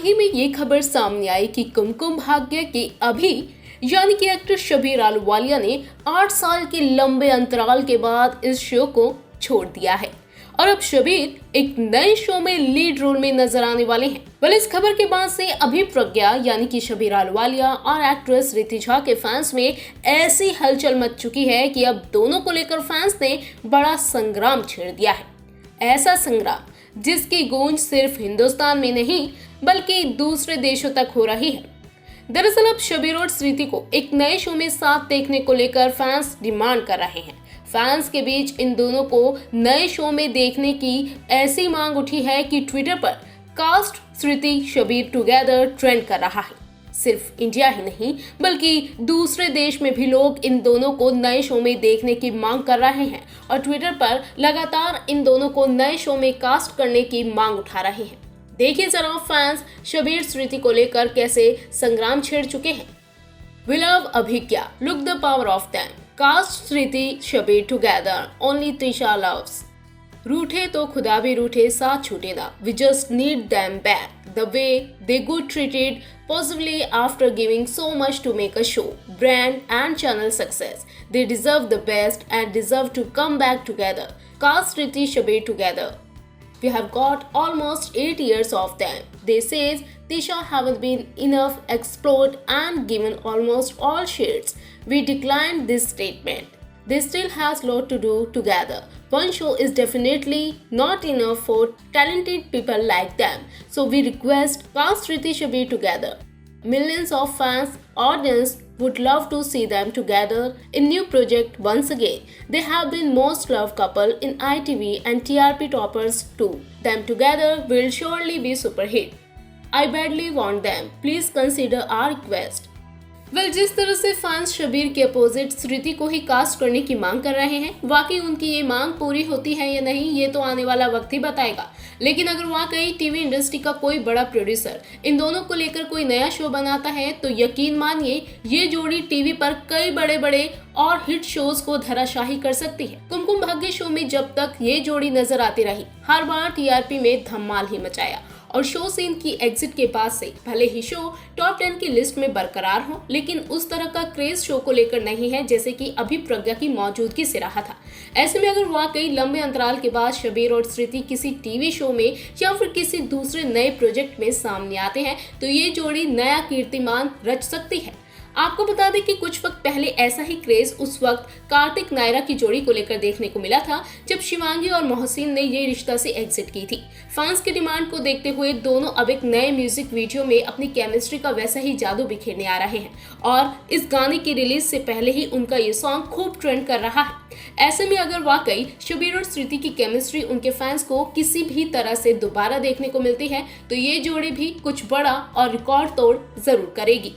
ही में ये खबर सामने आई कि कुमकुम भाग्य के अभी यानी कि एक्टर शबीर अहलूवालिया ने 8 साल के लंबे अंतराल के बाद इस शो को छोड़ दिया है और अब शबीर एक नए शो में लीड रोल में नजर आने वाले हैं। वेल, इस खबर के बाद से अभी प्रज्ञा यानी कि शबीर अहलूवालिया और एक्ट्रेस रिद्धि झा के फैंस में ऐसी हलचल मच चुकी है कि अब दोनों को लेकर फैंस ने बड़ा संग्राम छेड़ दिया है। ऐसा संग्राम जिसकी गूंज सिर्फ हिंदुस्तान में नहीं बल्कि दूसरे देशों तक हो रही है। दरअसल अब शबीर और स्वीति को एक नए शो में साथ देखने को लेकर फैंस डिमांड कर रहे हैं। फैंस के बीच इन दोनों को नए शो में देखने की ऐसी मांग उठी है कि ट्विटर पर कास्ट स्वीति शबीर टुगेदर ट्रेंड कर रहा है। सिर्फ इंडिया ही नहीं बल्कि दूसरे देश में भी लोग इन दोनों को नए शो में देखने की मांग कर रहे हैं और ट्विटर पर लगातार इन दोनों को नए शो में कास्ट करने की मांग उठा रहे हैं। देखिए जरा फैंस शबीर स्वीति को लेकर कैसे संग्राम छेड़ चुके हैं। We love Abhigya. Look the power of them. Cast Sriti Shabir together. Only Trisha loves. रूठे तो खुदा भी रूठे साथ छूटे ना. We just need them back. The way they got treated possibly after giving so much to make a show, brand and channel success. They deserve the best and deserve to come back together. Cast Sriti Shabir together. We have got almost 8 years of them. They says Tisha haven't been enough explored and given almost all shades. We declined this statement. They still has lot to do together. One show is definitely not enough for talented people like them. So we request cast Sriti Shabir together. Millions of fans, audience would love to see them together in new project once again. They have been most loved couple in ITV and TRP toppers too. Them together will surely be super hit. I badly want them. Please consider our request. Well, जिस तरह से fans Shabir के opposite स्मृति को ही cast करने की मांग कर रहे हैं, वाकई उनकी ये मांग पूरी होती है या नहीं ये तो आने वाला वक्त ही बताएगा। लेकिन अगर वाकई टीवी इंडस्ट्री का कोई बड़ा प्रोड्यूसर इन दोनों को लेकर कोई नया शो बनाता है तो यकीन मानिए ये जोड़ी टीवी पर कई बड़े बड़े और हिट शोज को धराशाही कर सकती है। कुमकुम भाग्य शो में जब तक ये जोड़ी नजर आती रही हर बार टीआरपी में धमाल ही मचाया और शो से इनकी एग्जिट के बाद से भले ही शो टॉप 10 की लिस्ट में बरकरार हो लेकिन उस तरह का क्रेज शो को लेकर नहीं है जैसे कि अभी प्रज्ञा की मौजूदगी से रहा था। ऐसे में अगर वाकई लंबे अंतराल के बाद शबीर और स्मृति किसी टीवी शो में या फिर किसी दूसरे नए प्रोजेक्ट में सामने आते हैं तो ये जोड़ी नया कीर्तिमान रच सकती है। आपको बता दें कि कुछ वक्त पहले ऐसा ही क्रेज उस वक्त कार्तिक नायरा की जोड़ी को लेकर देखने को मिला था जब शिवांगी और मोहसिन ने ये रिश्ता से एग्जिट की थी। फैंस की डिमांड को देखते हुए दोनों अब एक नए म्यूजिक वीडियो में अपनी केमिस्ट्री का वैसा ही जादू बिखेरने आ रहे हैं और इस गाने की रिलीज से पहले ही उनका ये सॉन्ग खूब ट्रेंड कर रहा है। ऐसे में अगर वाकई शबीर और स्मृति की केमिस्ट्री उनके फैंस को किसी भी तरह से दोबारा देखने को मिलती है तो ये जोड़ी भी कुछ बड़ा और रिकॉर्ड तोड़ जरूर करेगी।